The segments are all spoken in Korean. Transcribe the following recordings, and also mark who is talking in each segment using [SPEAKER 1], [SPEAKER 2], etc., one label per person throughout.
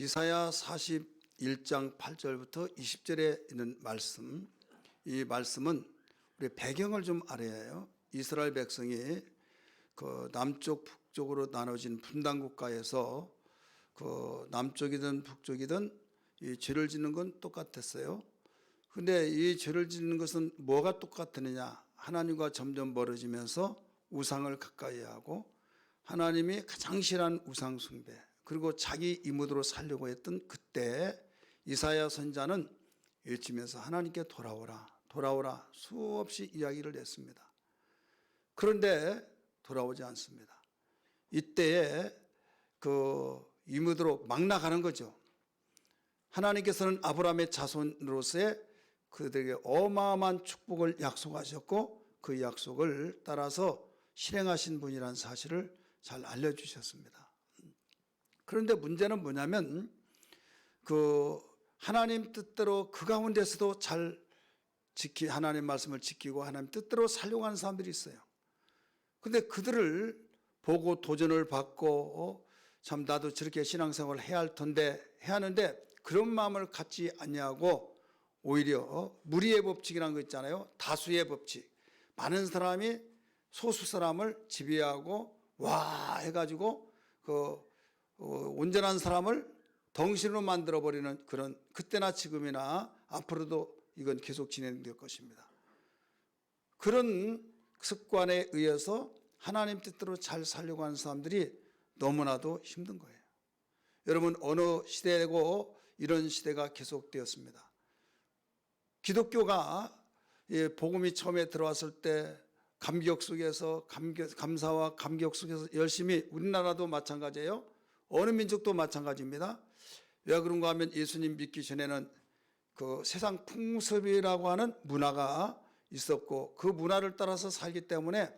[SPEAKER 1] 이사야 41장 8절부터 20절에 있는 말씀, 이 말씀은 우리 배경을 좀 알아야 해요. 이스라엘 백성이 그 남쪽 북쪽으로 나눠진 분단 국가에서 그 남쪽이든 북쪽이든 이 죄를 짓는 건 똑같았어요. 근데 이 죄를 짓는 것은 뭐가 똑같느냐? 하나님과 점점 멀어지면서 우상을 가까이 하고 하나님이 가장 싫어하는 우상 숭배, 그리고 자기 이무도로 살려고 했던 그때 이사야 선지자는 외치면서 하나님께 돌아오라, 돌아오라 수없이 이야기를 했습니다. 그런데 돌아오지 않습니다. 이때에 그 이무도로 막 나가는 거죠. 하나님께서는 아브라함의 자손으로서의 그들에게 어마어마한 축복을 약속하셨고 그 약속을 따라서 실행하신 분이라는 사실을 잘 알려주셨습니다. 그런데 문제는 뭐냐면 그 하나님 뜻대로 그 가운데서도 잘 하나님 말씀을 지키고 하나님 뜻대로 살려고 하는 사람들이 있어요. 그런데 그들을 보고 도전을 받고 참 나도 저렇게 신앙생활을 해야 할 텐데 해야 하는데 그런 마음을 갖지 않냐고 오히려 무리의 법칙이라는 거 있잖아요. 다수의 법칙. 많은 사람이 소수 사람을 지배하고 와 해가지고 그 온전한 사람을 덩신으로 만들어버리는 그런 그때나 지금이나 앞으로도 이건 계속 진행될 것입니다. 그런 습관에 의해서 하나님 뜻대로 잘 살려고 하는 사람들이 너무나도 힘든 거예요. 여러분 어느 시대고 이런 시대가 계속되었습니다. 기독교가 복음이 처음에 들어왔을 때 감격 속에서 감사와 감격 속에서 열심히 우리나라도 마찬가지예요. 어느 민족도 마찬가지입니다. 왜 그런가 하면 예수님 믿기 전에는 그 세상 풍습이라고 하는 문화가 있었고 그 문화를 따라서 살기 때문에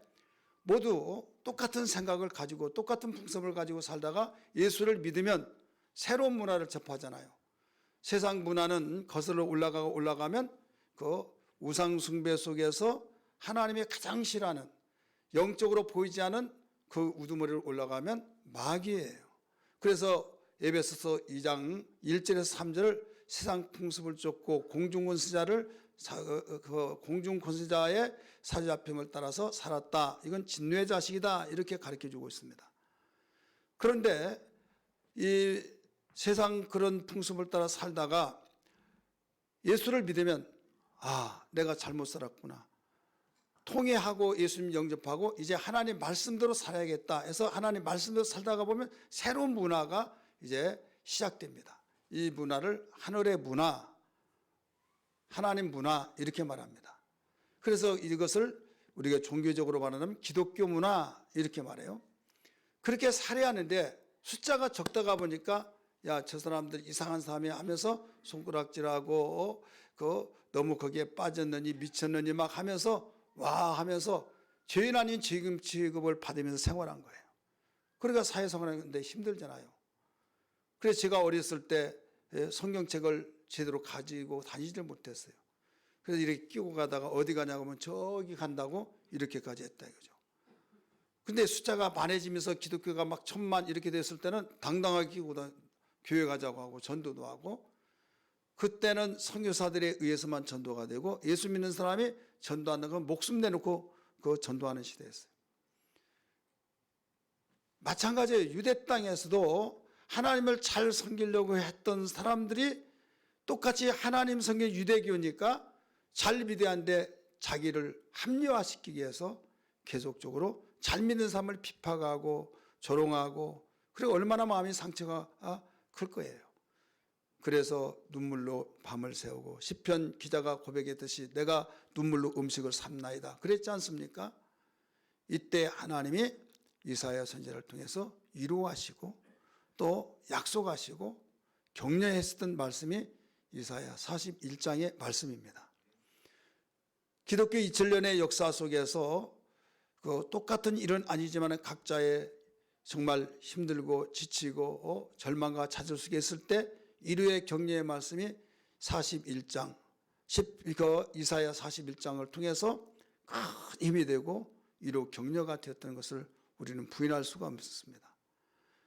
[SPEAKER 1] 모두 똑같은 생각을 가지고 똑같은 풍습을 가지고 살다가 예수를 믿으면 새로운 문화를 접하잖아요. 세상 문화는 거슬러 올라가면 그 우상 숭배 속에서 하나님이 가장 싫어하는 영적으로 보이지 않은 그 우두머리를 올라가면 마귀예요. 그래서 에베소서 2장 1절에서 3절을 세상 풍습을 쫓고 공중권세자의 사로잡힘을 따라서 살았다. 이건 진노의 자식이다. 이렇게 가르쳐주고 있습니다. 그런데 이 세상 그런 풍습을 따라 살다가 예수를 믿으면 내가 잘못 살았구나. 통회하고 예수님 영접하고 이제 하나님 말씀대로 살아야겠다 해서 하나님 말씀대로 살다가 보면 새로운 문화가 이제 시작됩니다. 이 문화를 하늘의 문화, 하나님 문화 이렇게 말합니다. 그래서 이것을 우리가 종교적으로 말하면 기독교 문화 이렇게 말해요. 그렇게 살아야 하는데 숫자가 적다가 보니까 저 사람들 이상한 사람이 하면서 손가락질하고 너무 거기에 빠졌느니 미쳤느니 막 하면서 하면서 죄인 아닌 죄금 취급을 받으면서 생활한 거예요. 그러니까 사회생활하는데 힘들잖아요. 그래서 제가 어렸을 때 성경책을 제대로 가지고 다니지를 못했어요. 그래서 이렇게 끼고 가다가 어디 가냐고 하면 저기 간다고 이렇게까지 했다 이거죠. 근데 숫자가 많아지면서 기독교가 막 1000만 이렇게 됐을 때는 당당하게 끼고 교회 가자고 하고 전도도 하고 그때는 선교사들에 의해서만 전도가 되고 예수 믿는 사람이 전도하는 건 목숨 내놓고 그 전도하는 시대였어요. 마찬가지예요. 유대 땅에서도 하나님을 잘 섬기려고 했던 사람들이 똑같이 하나님 섬긴 유대교니까 잘 믿어야하는데 자기를 합리화시키기 위해서 계속적으로 잘 믿는 사람을 비판하고 조롱하고 그리고 얼마나 마음이 상처가 클 거예요. 그래서 눈물로 밤을 새우고 시편 기자가 고백했듯이 내가 눈물로 음식을 삼나이다 그랬지 않습니까? 이때 하나님이 이사야 선지자를 통해서 위로하시고 또 약속하시고 격려했었던 말씀이 이사야 41장의 말씀입니다. 기독교 2000년의 역사 속에서 그 똑같은 일은 아니지만 각자의 정말 힘들고 지치고 절망과 좌절 속에 있을 때 위로의 격려의 말씀이 41장 이사야 41장을 통해서 큰 힘이 되고 위로 격려가 되었다는 것을 우리는 부인할 수가 없습니다.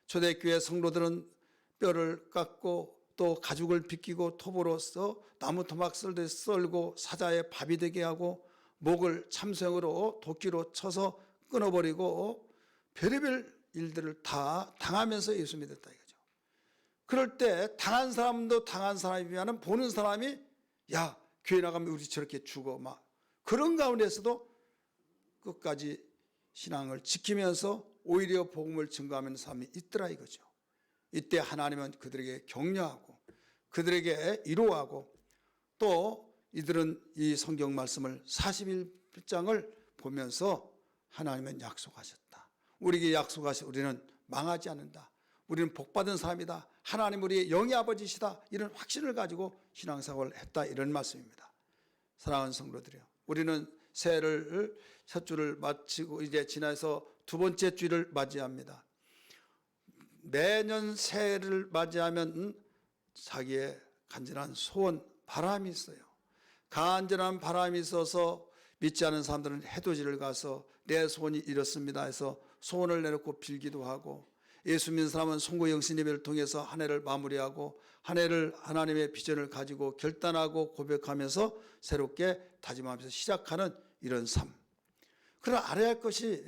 [SPEAKER 1] 초대교회 성도들은 뼈를 깎고 또 가죽을 비끼고 톱으로써 나무 토막슬을 썰고 사자의 밥이 되게 하고 목을 참새으로 도끼로 쳐서 끊어버리고 별의별 일들을 다 당하면서 예수 믿었다 이거죠. 그럴 때 당한 사람도 당한 사람이면 보는 사람이 야 교회 나가면 우리 저렇게 죽어 막 그런 가운데서도 끝까지 신앙을 지키면서 오히려 복음을 증거하는 사람이 있더라 이거죠. 이때 하나님은 그들에게 격려하고 그들에게 위로하고 또 이들은 이 성경 말씀을 41장을 보면서 하나님은 약속하셨다. 우리에게 약속하신 우리는 망하지 않는다. 우리는 복받은 사람이다. 하나님 우리의 영의 아버지시다. 이런 확신을 가지고 신앙생활을 했다. 이런 말씀입니다. 사랑하는 성도들이요. 우리는 새해를 첫 주를 마치고 이제 지나서 두 번째 주를 맞이합니다. 매년 새해를 맞이하면 자기의 간절한 소원, 바람이 있어요. 간절한 바람이 있어서 믿지 않은 사람들은 해돋이를 가서 내 소원이 이렇습니다 해서 소원을 내놓고 빌기도 하고 예수 믿는 사람은 송구 영신 예배를 통해서 한 해를 마무리하고 한 해를 하나님의 비전을 가지고 결단하고 고백하면서 새롭게 다짐하면서 시작하는 이런 삶. 그러나 알아야 할 것이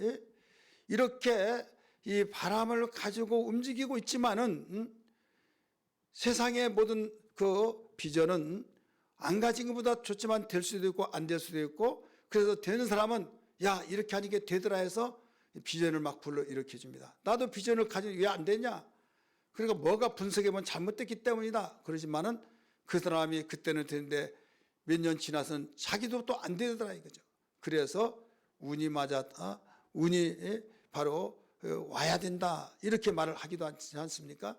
[SPEAKER 1] 이렇게 이 바람을 가지고 움직이고 있지만은 세상의 모든 그 비전은 안 가진 것보다 좋지만 될 수도 있고 안 될 수도 있고 그래서 되는 사람은 야 이렇게 하니까 되더라 해서 비전을 막 불러일으켜 줍니다. 나도 비전을 가지고 왜 안 되냐? 그러니까 뭐가 분석해보면 잘못됐기 때문이다. 그러지만은 그 사람이 그때는 되는데 몇 년 지나서는 자기도 또 안 되더라 이거죠. 그래서 운이 맞았다. 운이 바로 와야 된다. 이렇게 말을 하기도 하지 않습니까?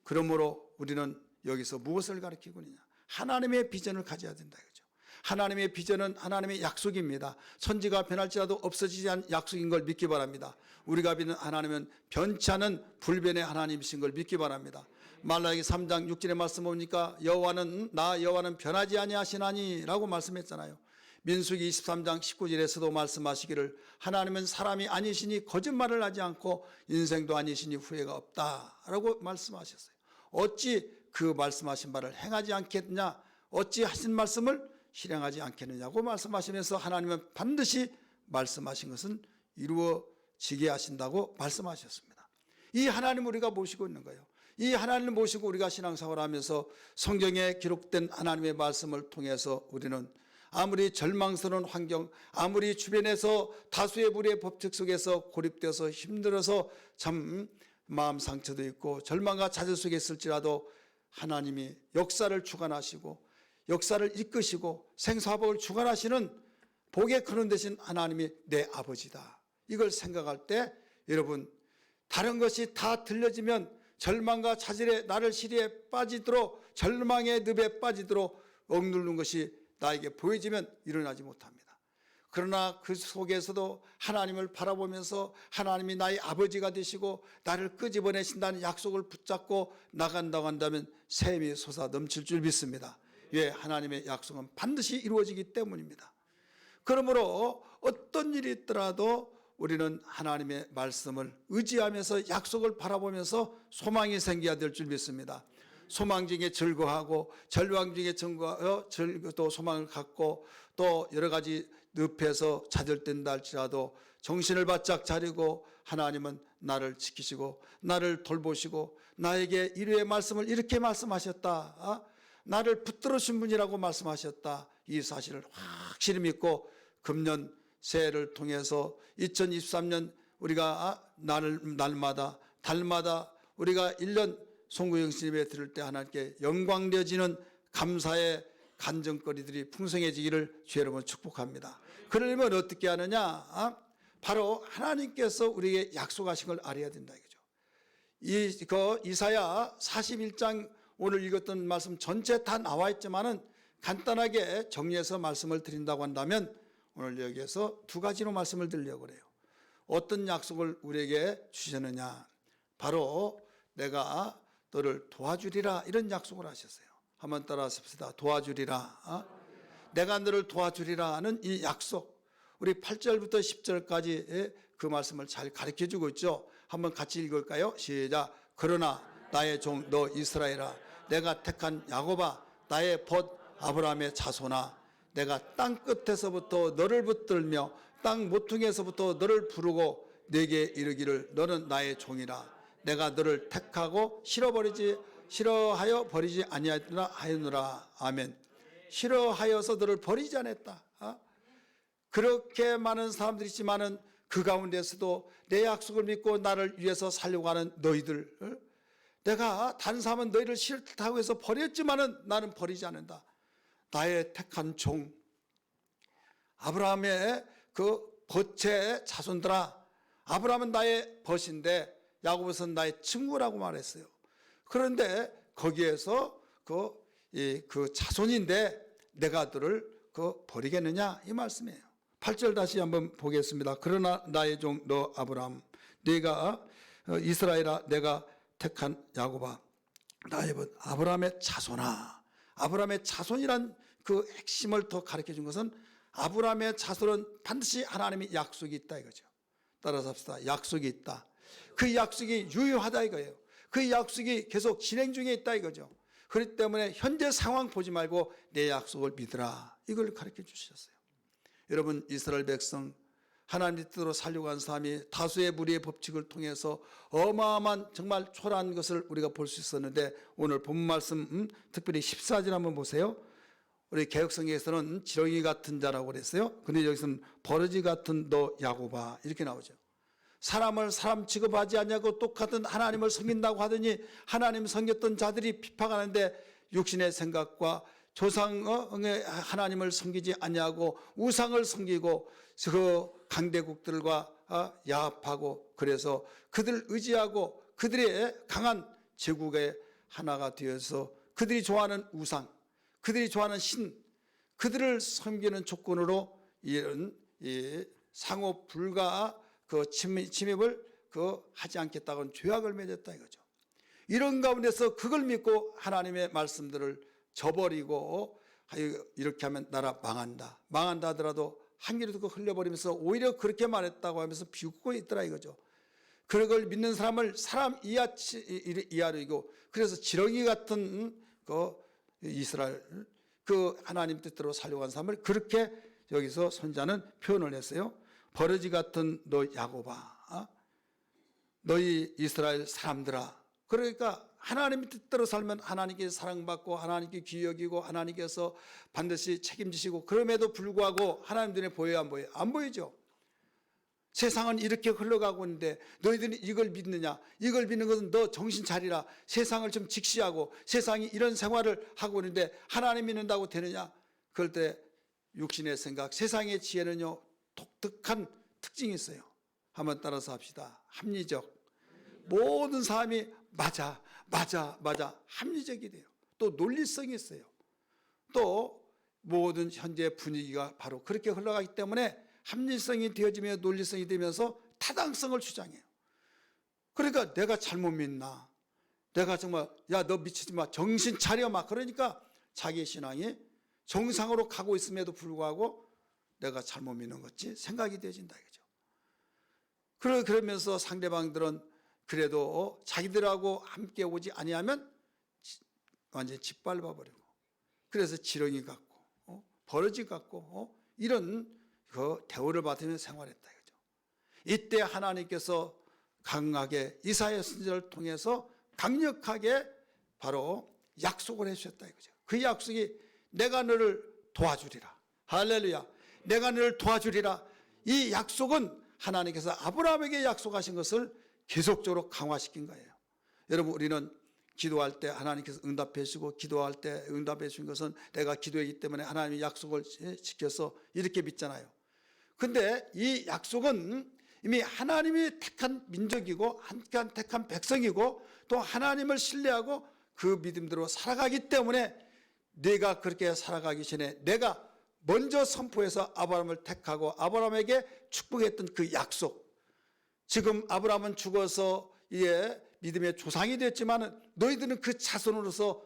[SPEAKER 1] 그러므로 우리는 여기서 무엇을 가르치고 있느냐? 하나님의 비전을 가져야 된다 이거죠. 하나님의 비전은 하나님의 약속입니다. 천지가 변할지라도 없어지지 않은 약속인 걸 믿기 바랍니다. 우리가 믿는 하나님은 변치 않은 불변의 하나님이신 걸 믿기 바랍니다. 말라기 3장 6절의 말씀 보니까 여호와는 변하지 아니하시나니 라고 말씀했잖아요. 민수기 23장 19절에서도 말씀하시기를 하나님은 사람이 아니시니 거짓말을 하지 않고 인생도 아니시니 후회가 없다라고 말씀하셨어요. 어찌 그 말씀하신 바를 행하지 않겠느냐? 어찌 하신 말씀을 실행하지 않겠느냐고 말씀하시면서 하나님은 반드시 말씀하신 것은 이루어지게 하신다고 말씀하셨습니다. 이 하나님 우리가 모시고 있는 거예요. 이 하나님을 모시고 우리가 신앙생활을 하면서 성경에 기록된 하나님의 말씀을 통해서 우리는 아무리 절망스러운 환경, 아무리 주변에서 다수의 무리의 법칙 속에서 고립되어서 힘들어서 참 마음 상처도 있고 절망과 좌절 속에 있을지라도 하나님이 역사를 주관하시고 역사를 이끄시고 생사복을 주관하시는 복의 근원 되신 하나님이 내 아버지다. 이걸 생각할 때 여러분 다른 것이 다 들려지면 절망과 좌절에 나를 시리에 빠지도록 절망의 늪에 빠지도록 억누르는 것이 나에게 보여지면 일어나지 못합니다. 그러나 그 속에서도 하나님을 바라보면서 하나님이 나의 아버지가 되시고 나를 끄집어내신다는 약속을 붙잡고 나간다고 한다면 샘이 솟아 넘칠 줄 믿습니다. 왜? 하나님의 약속은 반드시 이루어지기 때문입니다. 그러므로 어떤 일이 있더라도 우리는 하나님의 말씀을 의지하면서 약속을 바라보면서 소망이 생겨야 될 줄 믿습니다. 소망 중에 즐거워하고 절망 중에 또 소망을 갖고 또 여러 가지 늪에서 좌절된다 할지라도 정신을 바짝 차리고 하나님은 나를 지키시고 나를 돌보시고 나에게 이루의 말씀을 이렇게 말씀하셨다. 나를 붙들으신 분이라고 말씀하셨다. 이 사실을 확실히 믿고 금년 새해를 통해서 2023년 우리가 날마다 달마다 우리가 1년 송구영신 예배 드릴 때 하나님께 영광되어지는 감사의 간증거리들이 풍성해지기를 주 여러분 축복합니다. 그러려면 어떻게 하느냐? 바로 하나님께서 우리에게 약속하신 걸 알아야 된다 이거죠. 이사야 41장 오늘 읽었던 말씀 전체 다 나와 있지만은 간단하게 정리해서 말씀을 드린다고 한다면 오늘 여기에서 두 가지로 말씀을 드리려고 그래요. 어떤 약속을 우리에게 주셨느냐? 바로 내가 너를 도와주리라 이런 약속을 하셨어요. 한번 따라서 봅시다. 도와주리라. 내가 너를 도와주리라 하는 이 약속. 우리 8절부터 10절까지 그 말씀을 잘 가르쳐주고 있죠. 한번 같이 읽을까요? 시작. 그러나 나의 종 너 이스라엘아, 내가 택한 야곱아, 나의 벗 아브라함의 자손아, 내가 땅 끝에서부터 너를 붙들며 땅 모퉁이에서부터 너를 부르고 내게 이르기를 너는 나의 종이라. 내가 너를 택하고 싫어하여 버리지 아니하였느라. 아멘. 싫어하여서 너를 버리지 않았다. 그렇게 많은 사람들이 있지만은 그 가운데서도 내 약속을 믿고 나를 위해서 살려고 하는 너희들, 내가 다른 사람은 너희를 싫다고 해서 버렸지만은 나는 버리지 않는다. 나의 택한 종 아브라함의 그 벗의 자손들아, 아브라함은 나의 벗인데 야곱은 나의 친구라고 말했어요. 그런데 거기에서 그 자손인데 내가 너를 버리겠느냐 이 말씀이에요. 8절 다시 한번 보겠습니다. 그러나 나의 종 너 아브라함, 네가 이스라엘아, 내가 택한 야곱아, 나의 벗 아브라함의 자손아. 아브라함의 자손이란 그 핵심을 더 가르쳐 준 것은 아브라함의 자손은 반드시 하나님의 약속이 있다 이거죠. 따라서 합시다. 약속이 있다. 그 약속이 유효하다 이거예요. 그 약속이 계속 진행 중에 있다 이거죠. 그렇기 때문에 현재 상황 보지 말고 내 약속을 믿으라, 이걸 가르쳐 주셨어요. 여러분, 이스라엘 백성 하나님의 뜻대로 살려고 한 사람이 다수의 무리의 법칙을 통해서 어마어마한 정말 초라한 것을 우리가 볼 수 있었는데, 오늘 본 말씀 특별히 14절 한번 보세요. 우리 개혁성경에서는 지렁이 같은 자라고 그랬어요. 근데 여기서는 버러지 같은 너 야곱아 이렇게 나오죠. 사람을 사람 취급하지 않냐고 똑같은 하나님을 섬긴다고 하더니 하나님 섬겼던 자들이 핍박하는데 육신의 생각과 조상의 하나님을 섬기지 않냐고 우상을 섬기고 그 강대국들과 야합하고, 그래서 그들 의지하고 그들의 강한 제국의 하나가 되어서 그들이 좋아하는 우상, 그들이 좋아하는 신, 그들을 섬기는 조건으로 이런 상호 불가 침입을 하지 않겠다고는 죄악을 맺었다 이거죠. 이런 가운데서 그걸 믿고 하나님의 말씀들을 저버리고 이렇게 하면 나라 망한다 하더라도 한 귀로 듣고 흘려버리면서 오히려 그렇게 말했다고 하면서 비웃고 있더라 이거죠. 그걸 믿는 사람을 사람 이하로 이고, 그래서 지렁이 같은 이스라엘 하나님 뜻대로 살려고 한 사람을 그렇게 여기서 선자는 표현을 했어요. 버러지 같은 너 야곱아, 너희 이스라엘 사람들아. 그러니까 하나님의 뜻대로 살면 하나님께 사랑받고 하나님께 귀히 여기고 하나님께서 반드시 책임지시고, 그럼에도 불구하고 하나님 눈에 보여야 안 보여요? 안 보이죠. 세상은 이렇게 흘러가고 있는데 너희들이 이걸 믿느냐? 이걸 믿는 것은 너 정신 차리라. 세상을 좀 직시하고 세상이 이런 생활을 하고 있는데 하나님 믿는다고 되느냐? 그럴 때 육신의 생각, 세상의 지혜는요 독특한 특징이 있어요. 한번 따라서 합시다. 합리적. 모든 사람이 맞아 합리적이 돼요. 또 논리성이 있어요. 또 모든 현재 분위기가 바로 그렇게 흘러가기 때문에 합리성이 되어지며 논리성이 되면서 타당성을 주장해요. 그러니까 내가 잘못 믿나? 내가 정말 야 너 미치지 마, 정신 차려 막, 그러니까 자기 신앙이 정상으로 가고 있음에도 불구하고 내가 잘못 믿는 거지 생각이 되어진다 이거죠. 그러면서 상대방들은 그래도 자기들하고 함께 오지 아니하면 완전히 짓밟아 버리고, 그래서 지렁이 같고 버러지 같고 이런 대우를 받으며 생활했다 이거죠. 이때 하나님께서 강하게 이사야 선지자를 통해서 강력하게 바로 약속을 해주셨다 이거죠. 그 약속이 내가 너를 도와주리라. 할렐루야. 내가 너를 도와주리라. 이 약속은 하나님께서 아브라함에게 약속하신 것을 계속적으로 강화시킨 거예요. 여러분, 우리는 기도할 때 하나님께서 응답해 주시고, 기도할 때 응답해 주신 것은 내가 기도했기 때문에 하나님이 약속을 지켜서 이렇게 믿잖아요. 근데 이 약속은 이미 하나님이 택한 민족이고 택한 백성이고 또 하나님을 신뢰하고 그 믿음대로 살아가기 때문에, 내가 그렇게 살아가기 전에 내가 먼저 선포해서 아브라함을 택하고 아브라함에게 축복했던 그 약속, 지금 아브라함은 죽어서 믿음의 조상이 됐지만 너희들은 그 자손으로서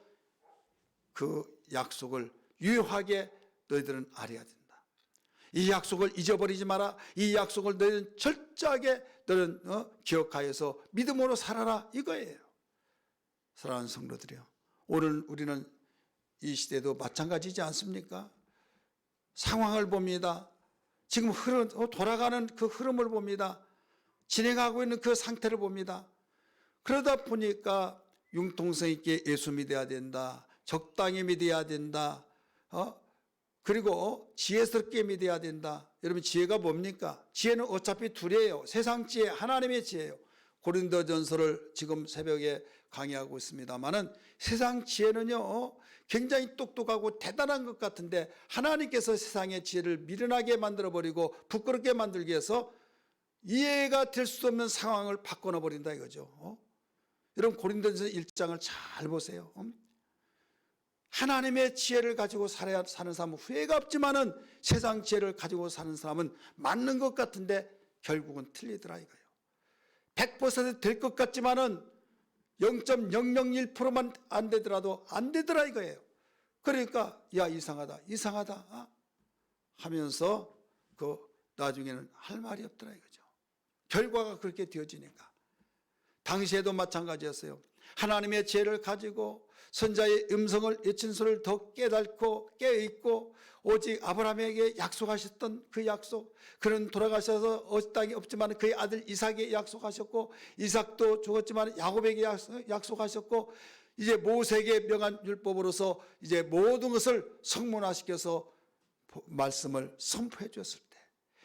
[SPEAKER 1] 그 약속을 유효하게 너희들은 알아야 된다. 이 약속을 잊어버리지 마라. 이 약속을 너희는 철저하게 너희는 기억하여서 믿음으로 살아라 이거예요. 사랑하는 성도들이요, 오늘 우리는 이 시대도 마찬가지지 않습니까? 상황을 봅니다. 지금 돌아가는 그 흐름을 봅니다. 진행하고 있는 그 상태를 봅니다. 그러다 보니까 융통성 있게 예수 믿어야 된다, 적당히 믿어야 된다, 그리고 지혜스럽게 믿어야 된다. 여러분, 지혜가 뭡니까? 지혜는 어차피 둘이에요. 세상 지혜, 하나님의 지혜예요. 고린도전서를 지금 새벽에 강의하고 있습니다만은, 세상 지혜는요 굉장히 똑똑하고 대단한 것 같은데, 하나님께서 세상의 지혜를 미련하게 만들어버리고 부끄럽게 만들기 위해서 이해가 될 수 없는 상황을 바꿔놔버린다 이거죠. 여러분, 고린도전서 1장을 잘 보세요. 하나님의 지혜를 가지고 사는 사람은 후회가 없지만은, 세상 지혜를 가지고 사는 사람은 맞는 것 같은데 결국은 틀리더라 이거예요. 100% 될 것 같지만은 0.001%만 안 되더라도 안 되더라 이거예요. 그러니까 야, 이상하다 하면서 그 나중에는 할 말이 없더라 이거죠. 결과가 그렇게 되어지니까. 당시에도 마찬가지였어요. 하나님의 지혜를 가지고 선자의 음성을, 예친소를 더 깨닫고 깨어있고, 오직 아브라함에게 약속하셨던 그 약속, 그는 돌아가셔서 땅이 없지만 그의 아들 이삭에게 약속하셨고, 이삭도 죽었지만 야곱에게 약속하셨고, 이제 모세에게 명한 율법으로서 이제 모든 것을 성문화시켜서 말씀을 선포해 주었을 때,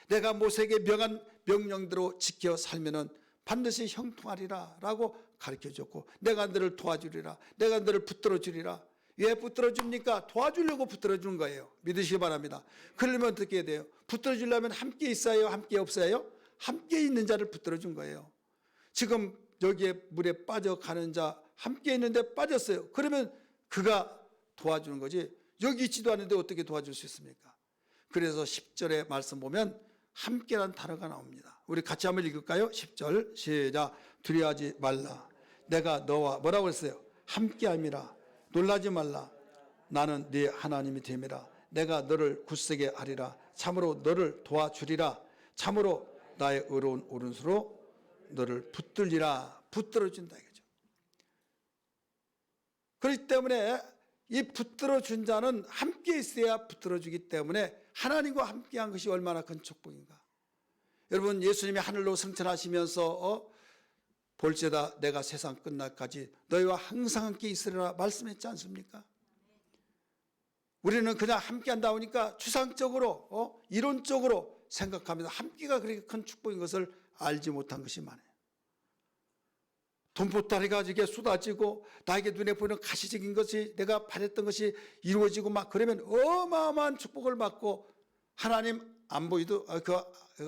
[SPEAKER 1] 내가 모세에게 명한 명령대로 지켜 살면은 반드시 형통하리라 라고 가르쳐줬고, 내가 너를 도와주리라, 내가 너를 붙들어 주리라. 왜 붙들어 줍니까? 도와주려고 붙들어 주는 거예요. 믿으시기 바랍니다. 그러면 어떻게 해야 돼요? 붙들어 주려면 함께 있어요, 함께 없어요? 함께 있는 자를 붙들어 준 거예요. 지금 여기에 물에 빠져가는 자, 함께 있는데 빠졌어요. 그러면 그가 도와주는 거지, 여기 있지도 않은데 어떻게 도와줄 수 있습니까? 그래서 10절의 말씀 보면 함께라는 단어가 나옵니다. 우리 같이 한번 읽을까요? 10절 시작. 두려워하지 말라, 내가 너와 뭐라고 했어요? 함께함이라. 놀라지 말라, 나는 네 하나님이 됨이라. 내가 너를 굳세게 하리라. 참으로 너를 도와주리라. 참으로 나의 의로운 오른수로 너를 붙들리라. 붙들어준다 이거죠. 그렇기 때문에 이 붙들어준 자는 함께 있어야 붙들어주기 때문에, 하나님과 함께한 것이 얼마나 큰 축복인가. 여러분, 예수님이 하늘로 승천하시면서 볼지어다 내가 세상 끝날까지 너희와 항상 함께 있으리라 말씀했지 않습니까? 우리는 그냥 함께한다 보니까 추상적으로 이론적으로 생각합니다. 함께가 그렇게 큰 축복인 것을 알지 못한 것이 많아요. 돈보따리가 이게 쏟아지고 나에게 눈에 보이는 가시적인 것이, 내가 바랬던 것이 이루어지고 막 그러면 어마어마한 축복을 받고, 하나님 안 보이도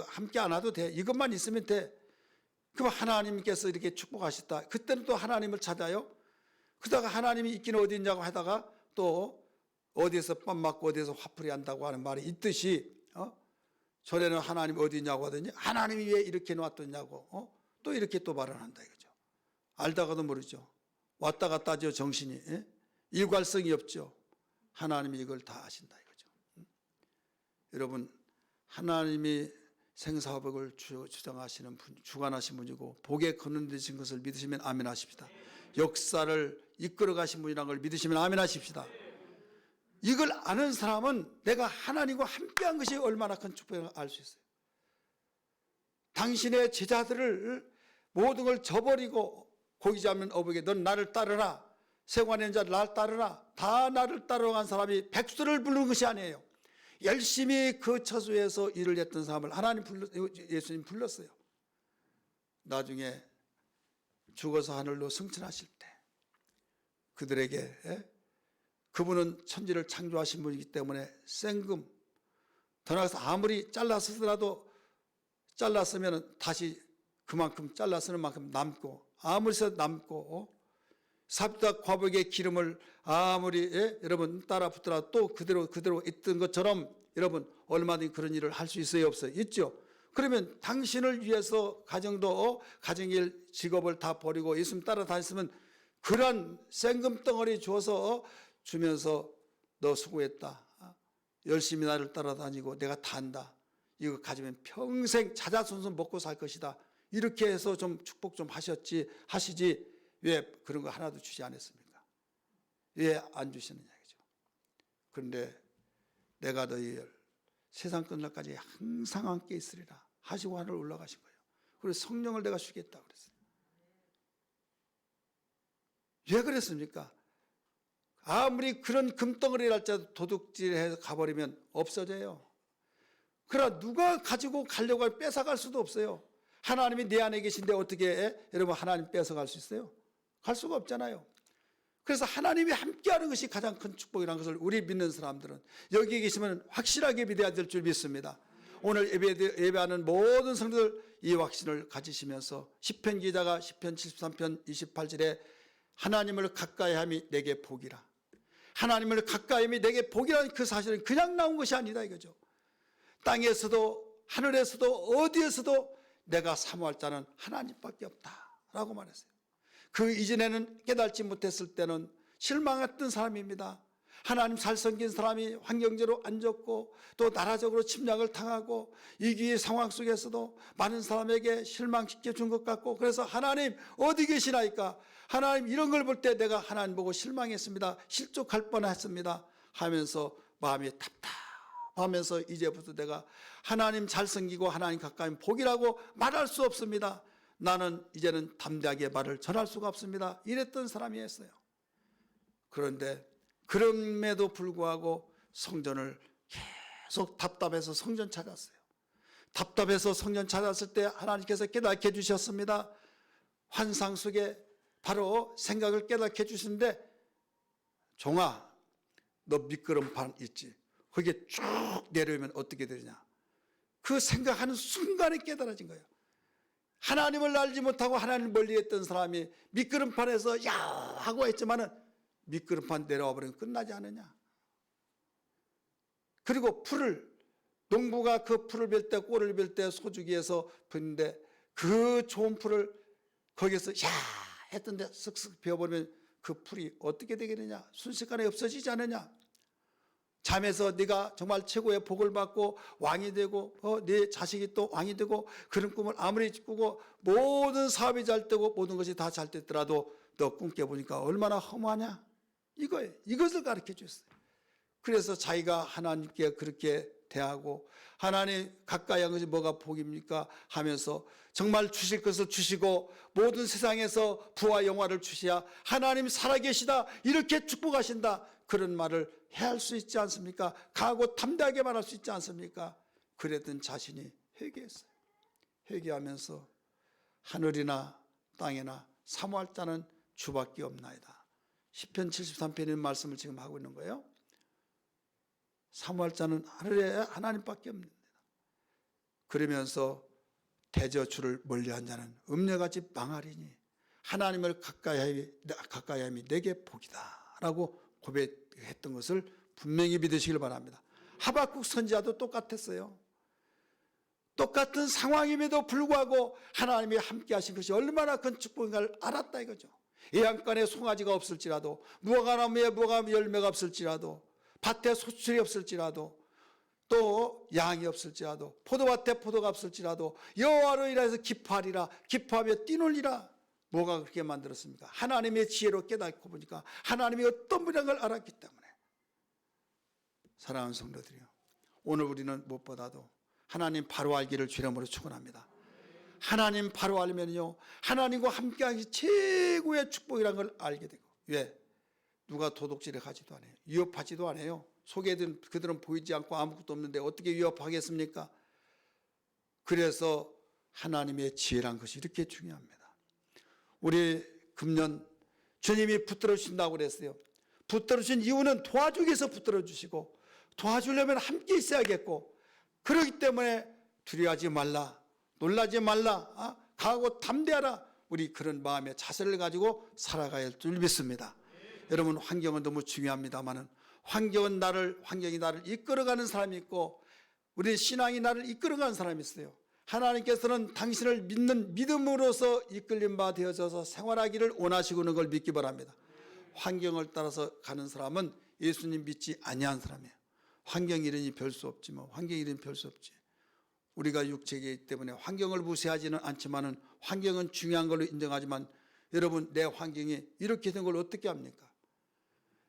[SPEAKER 1] 함께 안 와도 돼, 이것만 있으면 돼. 그럼 하나님께서 이렇게 축복하셨다. 그때는 또 하나님을 찾아요. 그러다가 하나님이 있기는 어디 있냐고 하다가 또 어디에서 빰 맞고 어디에서 화풀이 한다고 하는 말이 있듯이, 전에는 하나님 어디 있냐고 하더니 하나님이 왜 이렇게 놨더냐고 또 이렇게 또 말을 한다 이거죠. 알다가도 모르죠. 왔다 갔다 하죠. 정신이 일관성이 없죠. 하나님이 이걸 다 아신다 이거죠. 여러분, 하나님이 생사복을 주장하시는 분, 주관하신 분이고 복에 거느리신 것을 믿으시면 아멘 하십시다. 역사를 이끌어 가신 분이라는 걸 믿으시면 아멘 하십시다. 이걸 아는 사람은 내가 하나님과 함께한 것이 얼마나 큰 축복인가 알 수 있어요. 당신의 제자들을 모든 걸 저버리고 고기 잡는 어부에게 넌 나를 따르라, 세관의 자를 나를 따르라, 다 나를 따라간 사람이 백수를 부르는 것이 아니에요. 열심히 그 처소에서 일을 했던 사람을 예수님 불렀어요. 나중에 죽어서 하늘로 승천하실 때 그들에게, 그분은 천지를 창조하신 분이기 때문에 생금, 더 나아가서 아무리 잘랐으면 다시 그만큼 잘랐으는 만큼 남고, 아무리 써도 남고, 삽다 과복의 기름을 아무리 여러분 따라 붙더라도 또 그대로 있던 것처럼, 여러분 얼마든지 그런 일을 할 수 있어요, 없어요? 있죠. 그러면 당신을 위해서 가정일 직업을 다 버리고 예수님 따라다녔으면 그런 생금 덩어리 주면서 너 수고했다, 열심히 나를 따라다니고 내가 다 한다, 이거 가지면 평생 자자손손 먹고 살 것이다, 이렇게 해서 좀 축복 좀 하시지, 왜 그런 거 하나도 주지 않았습니까? 왜 안 주시느냐 이죠. 그런데 내가 너희를 세상 끝날까지 항상 함께 있으리라 하시고 하늘 올라가신 거예요. 그래서 성령을 내가 주겠다고 그랬어요. 왜 그랬습니까? 아무리 그런 금덩어리랄지라도 도둑질해서 가버리면 없어져요. 그러나 누가 가지고 가려고 하면 뺏어갈 수도 없어요. 하나님이 내 안에 계신데 어떻게 여러분 하나님 뺏어갈 수 있어요? 갈 수가 없잖아요. 그래서 하나님이 함께하는 것이 가장 큰 축복이라는 것을 우리 믿는 사람들은 여기 계시면 확실하게 믿어야 될 줄 믿습니다. 오늘 예배하는 모든 성도들 이 확신을 가지시면서 시편 기자가 시편 73편 28절에 하나님을 가까이함이 내게 복이라. 하나님을 가까이함이 내게 복이라는 그 사실은 그냥 나온 것이 아니다 이거죠. 땅에서도 하늘에서도 어디에서도 내가 사모할 자는 하나님밖에 없다라고 말했어요. 그 이전에는 깨닫지 못했을 때는 실망했던 사람입니다. 하나님 잘 섬긴 사람이 환경적으로 안 좋고 또 나라적으로 침략을 당하고 위기의 상황 속에서도 많은 사람에게 실망시켜 준 것 같고 그래서 하나님 어디 계시나이까? 하나님 이런 걸 볼 때 내가 하나님 보고 실망했습니다. 실족할 뻔했습니다. 하면서 마음이 답답하면서 이제부터 내가 하나님 잘 섬기고 하나님 가까이 복이라고 말할 수 없습니다. 나는 이제는 담대하게 말을 전할 수가 없습니다. 이랬던 사람이었어요. 그런데 그럼에도 불구하고 성전을 계속 답답해서 성전 찾았어요. 답답해서 성전 찾았을 때 하나님께서 깨닫게 해주셨습니다. 환상 속에 바로 생각을 깨닫게 해주시는데 종아 너 미끄럼판 있지? 거기에 쭉 내려오면 어떻게 되느냐? 그 생각하는 순간에 깨달아진 거예요. 하나님을 알지 못하고 하나님을 멀리했던 사람이 미끄럼판에서 야 하고 했지만은 미끄럼판 내려와 버리면 끝나지 않느냐. 그리고 풀을 농부가 그 풀을 벨 때 꼴을 벨 때 소주기에서 붓는데 그 좋은 풀을 거기서 야 했던데 쓱쓱 베어버리면 그 풀이 어떻게 되겠느냐. 순식간에 없어지지 않느냐. 잠에서 네가 정말 최고의 복을 받고 왕이 되고 네 자식이 또 왕이 되고 그런 꿈을 아무리 꾸고 모든 사업이 잘 되고 모든 것이 다 잘 됐더라도 너 꿈 깨보니까 얼마나 허무하냐. 이거예요. 이것을 가르쳐 줬어요. 그래서 자기가 하나님께 그렇게 대하고 하나님 가까이 한 것이 뭐가 복입니까 하면서 정말 주실 것을 주시고 모든 세상에서 부와 영화를 주시야 하나님 살아계시다 이렇게 축복하신다 그런 말을 해야 할 수 있지 않습니까? 강하고 담대하게 말할 수 있지 않습니까? 그랬던 자신이 회개했어요. 회개하면서 하늘이나 땅이나 사모할 자는 주밖에 없나이다. 시편 73편의 말씀을 지금 하고 있는 거예요. 사모할 자는 하늘에 하나님밖에 없는다. 그러면서 대저주를 멀리한 자는 음녀같이 망하리니 하나님을 가까이함이 내게 복이다 라고 고백했던 것을 분명히 믿으시길 바랍니다. 하박국 선지자도 똑같았어요. 똑같은 상황임에도 불구하고 하나님이 함께 하신 것이 얼마나 큰 축복인가를 알았다 이거죠. 애양간에 송아지가 없을지라도 무화과나무에 무화과 열매가 없을지라도 밭에 소출이 없을지라도 또 양이 없을지라도 포도밭에 포도가 없을지라도 여호와로 인하여서 기뻐하리라. 기뻐하며 뛰놀리라. 뭐가 그렇게 만들었습니까? 하나님의 지혜로 깨닫고 보니까 하나님이 어떤 분이라는 걸 알았기 때문에. 사랑하는 성도들이요, 오늘 우리는 무엇보다도 하나님 바로 알기를 주님으로 축원합니다. 하나님 바로 알면요 하나님과 함께하기 최고의 축복이라는 걸 알게 되고. 왜? 누가 도둑질을 하지도 않아요. 위협하지도 않아요. 속에 든 그들은 보이지 않고 아무것도 없는데 어떻게 위협하겠습니까? 그래서 하나님의 지혜란 것이 이렇게 중요합니다. 우리 금년 주님이 붙들어 주신다고 그랬어요. 붙들어 주신 이유는 도와주기 위해서 붙들어 주시고 도와주려면 함께 있어야겠고 그렇기 때문에 두려워하지 말라, 놀라지 말라, 강하고 담대하라. 우리 그런 마음의 자세를 가지고 살아가야 할 줄 믿습니다. 여러분 환경은 너무 중요합니다만은 환경이 나를 이끌어가는 사람이 있고 우리 신앙이 나를 이끌어가는 사람이 있어요. 하나님께서는 당신을 믿는 믿음으로서 이끌림 바 되어져서 생활하기를 원하시고 있는 걸 믿기 바랍니다. 환경을 따라서 가는 사람은 예수님 믿지 아니한 사람이에요. 환경 이론이 별 수 없지 뭐. 환경 이론이 별 수 없지. 우리가 육체이기 때문에 환경을 무시하지는 않지만은 환경은 중요한 걸로 인정하지만 여러분, 내 환경이 이렇게 된 걸 어떻게 합니까?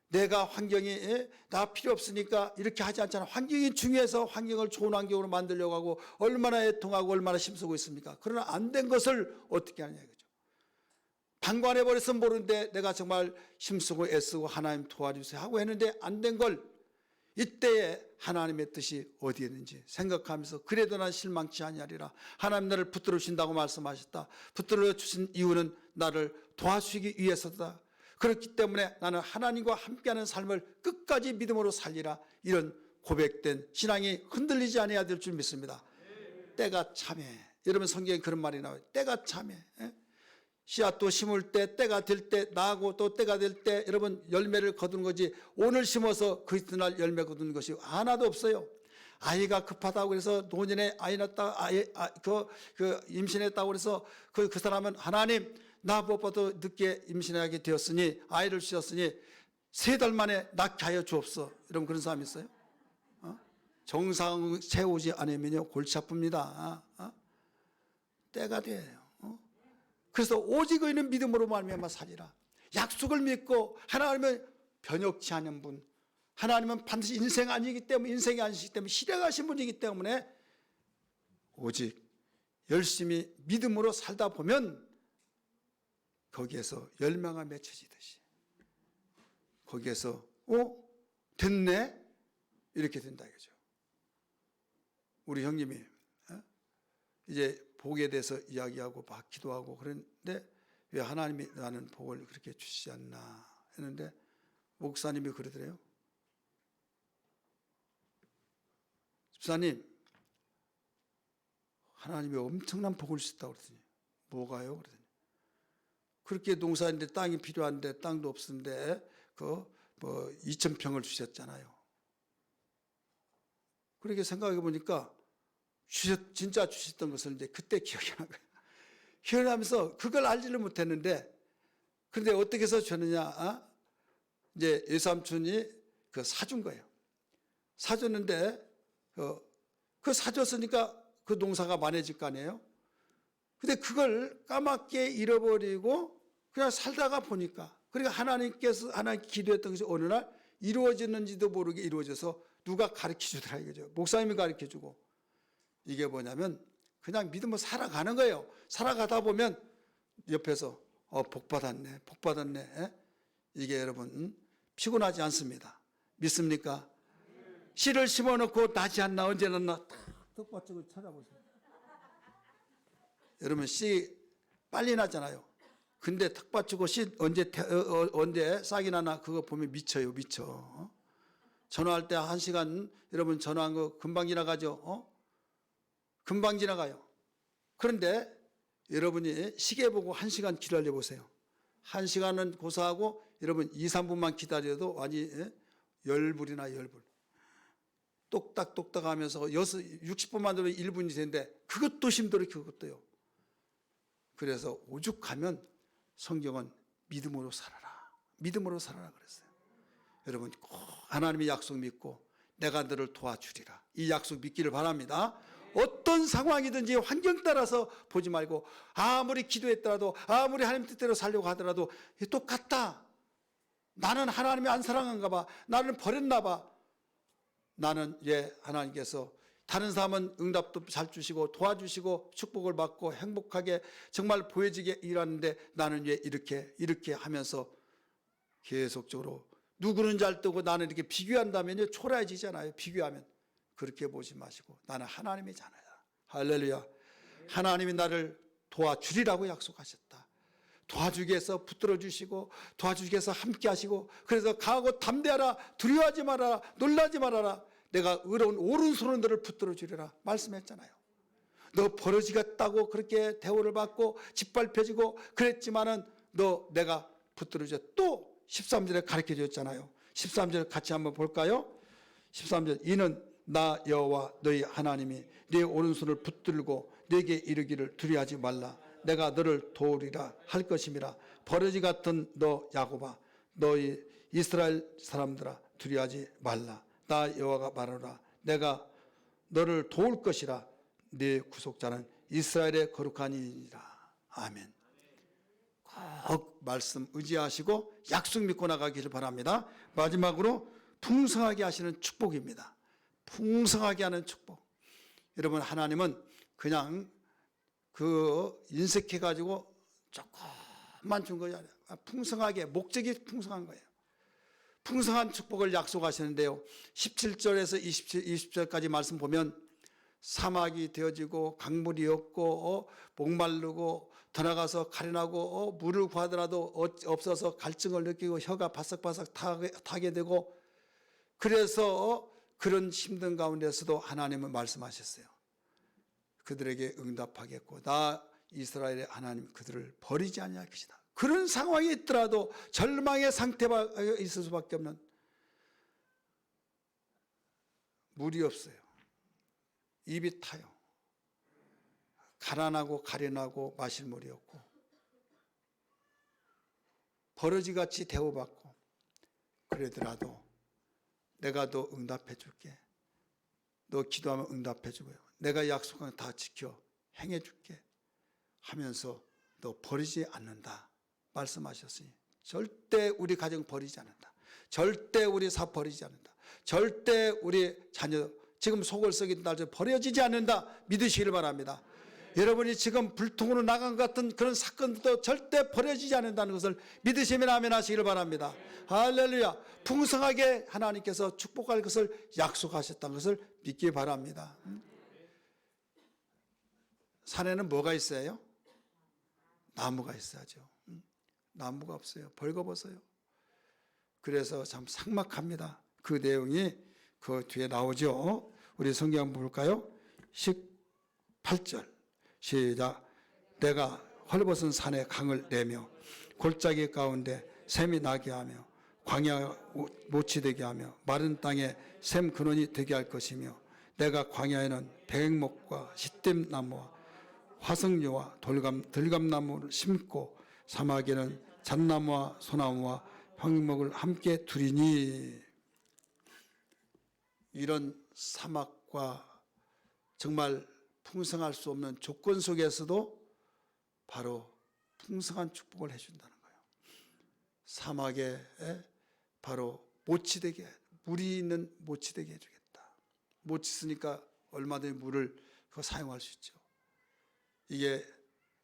[SPEAKER 1] 내가 환경이 나 필요 없으니까 이렇게 하지 않잖아. 환경이 중요해서 환경을 좋은 환경으로 만들려고 하고 얼마나 애통하고 얼마나 힘쓰고 있습니까? 그러나 안 된 것을 어떻게 하냐 이거죠. 방관해버려서 모르는데 내가 정말 힘쓰고 애쓰고 하나님 도와주세요 하고 했는데 안 된 걸 이때에 하나님의 뜻이 어디에 있는지 생각하면서 그래도 난 실망치 아니하리라. 하나님 나를 붙들어 주신다고 말씀하셨다. 붙들어 주신 이유는 나를 도와주시기 위해서다. 그렇기 때문에 나는 하나님과 함께하는 삶을 끝까지 믿음으로 살리라. 이런 고백된 신앙이 흔들리지 않아야 될 줄 믿습니다. 때가 참해. 여러분, 성경에 그런 말이 나와요. 때가 참해. 씨앗도 심을 때, 때가 될 때, 나고 또 때가 될 때 여러분 열매를 거두는 거지, 오늘 심어서 그 이튿날 열매 거두는 것이 하나도 없어요. 아이가 급하다고 해서 노년에 아이 낳았다, 임신했다고 해서 그 사람은 하나님 나 무엇보다도 늦게 임신하게 되었으니 아이를 주셨으니 3달 만에 낳게 하여 주옵소서. 여러분, 그런 사람 있어요? 정상 채우지 않으면요 골치 아픕니다. 때가 돼요. 그래서 오직 의인은 믿음으로 말미암아 살리라. 약속을 믿고 하나님은 변혁치 않은 분, 하나님은 반드시 인생이 아니기 때문에 실행하신 분이기 때문에 오직 열심히 믿음으로 살다 보면 거기에서 열매가 맺혀지듯이 거기에서 됐네 이렇게 된다 이거죠. 우리 형님이 이제 복에 대해서 이야기하고 기도하고 그런데 왜 하나님이 나는 복을 그렇게 주시지 않나 했는데 목사님이 그러더래요. 집사님, 하나님이 엄청난 복을 주셨다고 그러더니 뭐가요? 그러더니 그렇게 농사인데 땅이 필요한데 땅도 없는데 2,000평을 주셨잖아요. 그렇게 생각해 보니까 진짜 주셨던 것을 이제 그때 기억이 난 거예요. 기억이 나면서 그걸 알지를 못했는데, 그런데 어떻게 해서 줬느냐? 이제 외삼촌이 사준 거예요. 사줬는데 그 사줬으니까 그 농사가 많아질 거 아니에요. 근데 그걸 까맣게 잃어버리고 그냥 살다가 보니까, 그러니까 하나님께서 기도했던 것이 어느 날 이루어졌는지도 모르게 이루어져서 누가 가르쳐 주더라 이거죠. 목사님이 가르쳐 주고. 이게 뭐냐면 그냥 믿음으로 살아가는 거예요. 살아가다 보면 옆에서 복 받았네, 복 받았네. 이게 여러분 피곤하지 않습니다. 믿습니까? 씨를 심어놓고 나지 않나 언제 났나 딱 턱받침을 찾아보세요. 여러분 씨 빨리 나잖아요. 근데 턱받치고 씨 언제 싹이 나나 그거 보면 미쳐요, 미쳐. 전화할 때 1시간 여러분 전화한 거 금방 지나가죠. 금방 지나가요. 그런데 여러분이 시계 보고 1시간 기다려 보세요. 1시간은 고사하고 여러분 2, 3분만 기다려도 완전히 열불이나 열불. 똑딱똑딱 하면서 60분만 들어도 1분이 되는데 그것도 힘들어요. 그것도요. 그래서 오죽하면 성경은 믿음으로 살아라, 믿음으로 살아라 그랬어요. 여러분 꼭 하나님의 약속 믿고 내가 너를 도와주리라, 이 약속 믿기를 바랍니다. 어떤 상황이든지 환경 따라서 보지 말고, 아무리 기도했더라도 아무리 하나님 뜻대로 살려고 하더라도 똑같다. 나는 하나님이 안 사랑한가 봐, 나는 버렸나 봐. 나는 하나님께서 다른 사람은 응답도 잘 주시고 도와주시고 축복을 받고 행복하게 정말 보여지게 일하는데 나는 왜 이렇게 하면서 계속적으로 누구는 잘 뜨고 나는 이렇게 비교한다면 초라해지잖아요. 비교하면. 그렇게 보지 마시고 나는 하나님이잖아요. 할렐루야. 하나님이 나를 도와주리라고 약속하셨다. 도와주기 위해서 붙들어 주시고 도와주기 위해서 함께 하시고, 그래서 강하고 담대하라, 두려워하지 말아라, 놀라지 말아라, 내가 의로운 오른손은 너를 붙들어 주리라 말씀했잖아요. 너 버려지겠다고 그렇게 대우를 받고 짓밟혀지고 그랬지만은 내가 붙들어 줘. 또 13절에 가르쳐 줬잖아요. 13절 같이 한번 볼까요? 13절, 이는 나 여호와 너희 하나님이 네 오른손을 붙들고 네게 이르기를 두려워하지 말라, 내가 너를 도우리라 할 것임이라. 버러지 같은 너 야곱아, 너희 이스라엘 사람들아, 두려워하지 말라. 나 여호와가 말하노라, 내가 너를 도울 것이라. 네 구속자는 이스라엘의 거룩한 이니라. 아멘. 꼭 꼭 말씀 의지하시고 약속 믿고 나가기를 바랍니다. 마지막으로 풍성하게 하시는 축복입니다. 풍성하게 하는 축복. 여러분, 하나님은 그냥 인색해가지고 조금만 준 것이 아니라 풍성하게, 목적이 풍성한 거예요. 풍성한 축복을 약속하시는데요, 17절에서 20절까지 말씀 보면 사막이 되어지고 강물이 없고 목마르고 더 나가서 가련하고 물을 구하더라도 없어서 갈증을 느끼고 혀가 바삭바삭 타게 되고, 그래서 그런 힘든 가운데서도 하나님은 말씀하셨어요. 그들에게 응답하겠고 나 이스라엘의 하나님 그들을 버리지 아니할 것이다. 그런 상황이 있더라도 절망의 상태가 있을 수밖에 없는, 물이 없어요. 입이 타요. 가난하고 가련하고 마실 물이 없고 버러지같이 대우받고, 그러더라도 내가 너 응답해 줄게. 너 기도하면 응답해 주고요. 내가 약속한 거 다 지켜 행해 줄게 하면서 너 버리지 않는다 말씀하셨으니 절대 우리 가정 버리지 않는다. 절대 우리 사업 버리지 않는다. 절대 우리 자녀 지금 속을 썩인 딸들 버려지지 않는다 믿으시길 바랍니다. 여러분이 지금 불통으로 나간 것 같은 그런 사건도 절대 버려지지 않는다는 것을 믿으시면 아멘 하시기를 바랍니다. 할렐루야. 풍성하게 하나님께서 축복할 것을 약속하셨다는 것을 믿기 바랍니다. 산에는 뭐가 있어요? 나무가 있어야죠. 나무가 없어요. 벌거벗어요. 그래서 참 삭막합니다. 그 내용이 그 뒤에 나오죠. 우리 성경 한번 볼까요? 18절 시작. 내가 헐벗은 산에 강을 내며 골짜기 가운데 샘이 나게 하며 광야 못이 되게 하며 마른 땅에 샘 근원이 되게 할 것이며, 내가 광야에는 백목과 시뜸나무와 화석류와 들감나무를 심고 사막에는 잣나무와 소나무와 황목을 함께 두리니. 이런 사막과 정말 풍성할 수 없는 조건 속에서도 바로 풍성한 축복을 해준다는 거예요. 사막에 바로 못이 되게, 물이 있는 못이 되게 해주겠다. 못이 있으니까 얼마든지 물을 사용할 수 있죠. 이게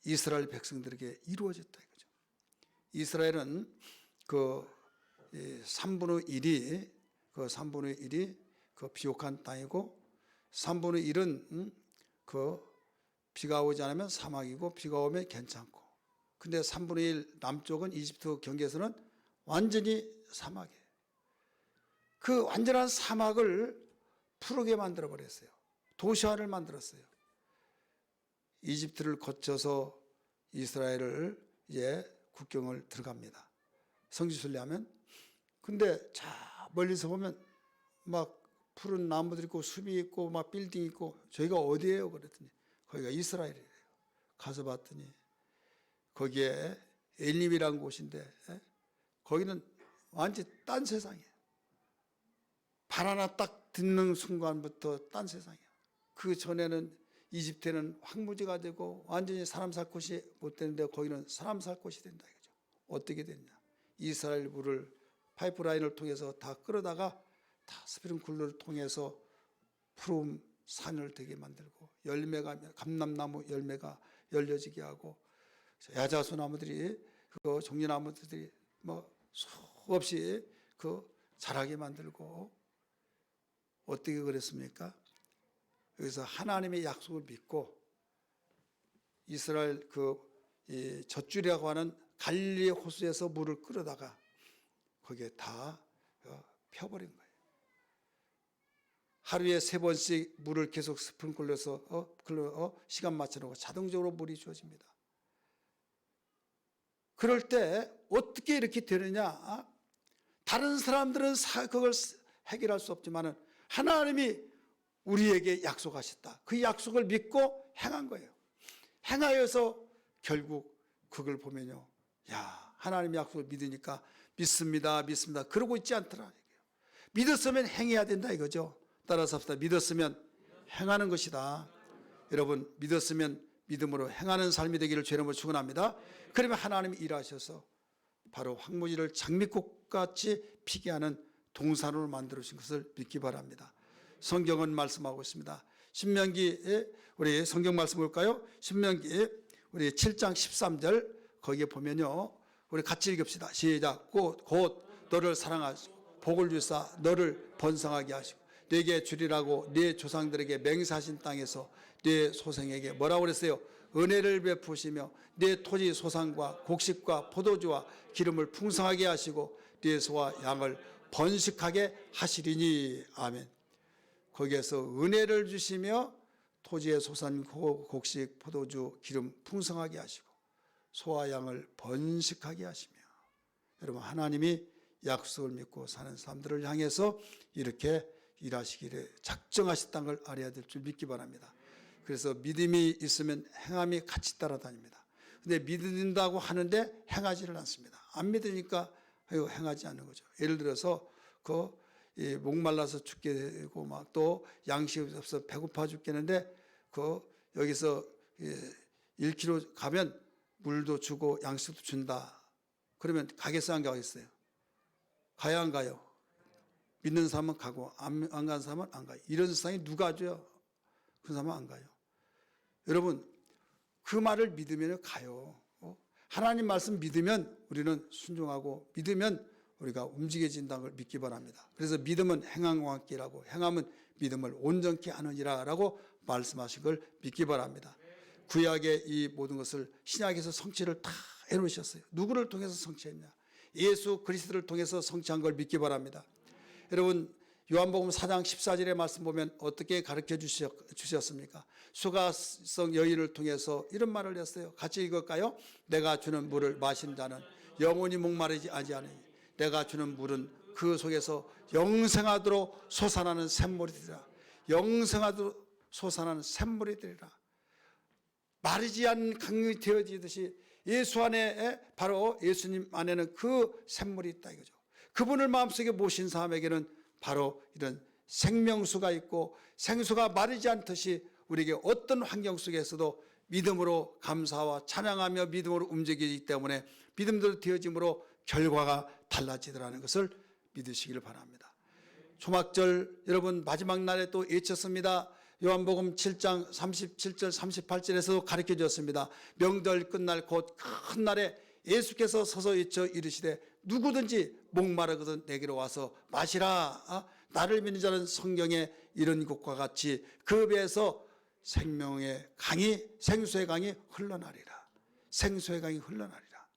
[SPEAKER 1] 이스라엘 백성들에게 이루어졌다 이거죠. 이스라엘은 그 3분의 1이 그 비옥한 땅이고 3분의 1은 그 비가 오지 않으면 사막이고 비가 오면 괜찮고, 근데 3분의 1 남쪽은 이집트 경계에서는 완전히 사막이에요. 그 완전한 사막을 푸르게 만들어 버렸어요. 도시화를 만들었어요. 이집트를 거쳐서 이스라엘을 이제 국경을 들어갑니다. 성지순례하면. 근데 저 멀리서 보면 막 푸른 나무들 있고 숲이 있고 막 빌딩 있고, 저희가 어디예요? 그랬더니 거기가 이스라엘이래요. 가서 봤더니 거기에 엘림이라는 곳인데 거기는 완전히 딴 세상이에요. 발 하나 딱 딛는 순간부터 딴 세상이에요. 그 전에는 이집트는 황무지가 되고 완전히 사람 살 곳이 못 되는데 거기는 사람 살 곳이 된다 이거죠. 어떻게 됐냐? 이스라엘 물을 파이프라인을 통해서 다 끌어다가 다 스프링클러를 통해서 푸른 산을 되게 만들고, 열매가 감람나무 열매가 열려지게 하고, 야자수나무들이 그 종려나무들이 뭐 수없이 그 자라게 만들고. 어떻게 그랬습니까? 여기서 하나님의 약속을 믿고 이스라엘 이 젖줄이라고 하는 갈릴리 호수에서 물을 끌어다가 거기에 다 펴버린 거예요. 하루에 3번씩 물을 계속 스프링클러서 시간 맞춰놓고 자동적으로 물이 주어집니다. 그럴 때 어떻게 이렇게 되느냐? 다른 사람들은 그걸 해결할 수 없지만은 하나님이 우리에게 약속하셨다. 그 약속을 믿고 행한 거예요. 행하여서 결국 그걸 보면요, 야, 하나님의 약속을 믿으니까 믿습니다. 그러고 있지 않더라. 믿었으면 행해야 된다 이거죠. 따라서 합시다. 믿었으면 행하는 것이다. 여러분, 믿었으면 믿음으로 행하는 삶이 되기를 주의 이름으로 축원합니다. 그러면 하나님이 일하셔서 바로 황무지를 장미꽃같이 피게 하는 동산으로 만들어주신 것을 믿기 바랍니다. 성경은 말씀하고 있습니다. 신명기에 우리 성경 말씀 볼까요? 신명기 우리 7장 13절 거기에 보면요, 우리 같이 읽읍시다. 시작. 곧 너를 사랑하시고 복을 주사 너를 번성하게 하시고 네게 주리라고 네 조상들에게 맹세하신 땅에서 네 소생에게 뭐라고 그랬어요? 은혜를 베푸시며 네 토지 소산과 곡식과 포도주와 기름을 풍성하게 하시고 네 소와 양을 번식하게 하시리니. 아멘. 거기에서 은혜를 주시며 토지의 소산, 곡식, 포도주, 기름 풍성하게 하시고 소와 양을 번식하게 하시며, 여러분 하나님이 약속을 믿고 사는 사람들을 향해서 이렇게 일하시기를 작정하셨다는 걸 알아야 될 줄 믿기 바랍니다. 그래서 믿음이 있으면 행함이 같이 따라다닙니다. 근데 믿는다고 하는데 행하지를 않습니다. 안 믿으니까 행하지 않는 거죠. 예를 들어서 목말라서 죽게 되고 막 또 양식이 없어 배고파 죽겠는데 여기서 1km 가면 물도 주고 양식도 준다. 그러면 가겠어요, 안 가겠어요? 가야 안 가요? 믿는 사람은 가고 안 가는 사람은 안 가요. 이런 세상에 누가 줘요? 그 사람은 안 가요. 여러분 그 말을 믿으면 가요. 하나님 말씀 믿으면 우리는 순종하고 믿으면 우리가 움직여진다는 걸 믿기 바랍니다. 그래서 믿음은 행함과 함께 일하고 행함은 믿음을 온전케 하느니라 라고 말씀하신 걸 믿기 바랍니다. 구약의 이 모든 것을 신약에서 성취를 다 해놓으셨어요. 누구를 통해서 성취했냐? 예수 그리스도를 통해서 성취한 걸 믿기 바랍니다. 여러분 요한복음 4장 14절의 말씀 보면 어떻게 가르쳐 주셨습니까? 수가성 여인을 통해서 이런 말을 했어요. 같이 읽을까요? 내가 주는 물을 마신 자는 영원히 목마르지 아니하니 내가 주는 물은 그 속에서 영생하도록 솟아나는 샘물이 되리라. 영생하도록 솟아나는 샘물이 되리라. 마르지 않는 강이 되어지듯이 예수 안에, 바로 예수님 안에는 그 샘물이 있다 이거죠. 그분을 마음속에 모신 사람에게는 바로 이런 생명수가 있고, 생수가 마르지 않듯이 우리에게 어떤 환경 속에서도 믿음으로 감사와 찬양하며 믿음으로 움직이기 때문에 믿음대로 되어짐으로 결과가 달라지더라는 것을 믿으시기를 바랍니다. 초막절 여러분 마지막 날에 또 외쳤습니다. 요한복음 7장 37절 38절에서도 가르쳐 주었습니다. 명절 끝날 곧 큰 날에 예수께서 서서 외쳐 이르시되 누구든지 목마르거든 내게로 와서 마시라. 나를 믿는 자는 성경에 이런 것과 같이 그 배에서 생명의 강이, 생수의 강이 흘러나리라. 생수의 강이 흘러나리라.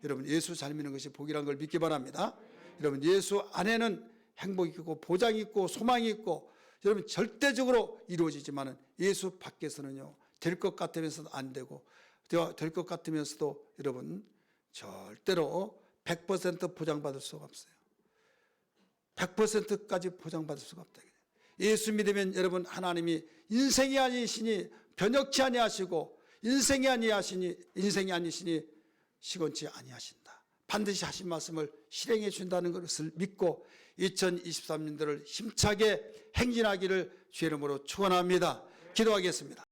[SPEAKER 1] 여러분 예수 잘 믿는 것이 복이라는 걸 믿기 바랍니다. 여러분 예수 안에는 행복이 있고 보장이 있고 소망이 있고, 여러분 절대적으로 이루어지지만은 예수 밖에서는요 될 것 같으면서도 안 되고 될 것 같으면서도 여러분 절대로 100% 보장받을 수가 없어요. 100%까지 보장받을 수가 없다. 예수 믿으면 여러분 하나님이 인생이 아니시니 변혁치 아니하시고 인생이 아니시니 시건치 아니하신다. 반드시 하신 말씀을 실행해 준다는 것을 믿고 2023년도를 힘차게 행진하기를 주의 이름으로 축원합니다. 기도하겠습니다.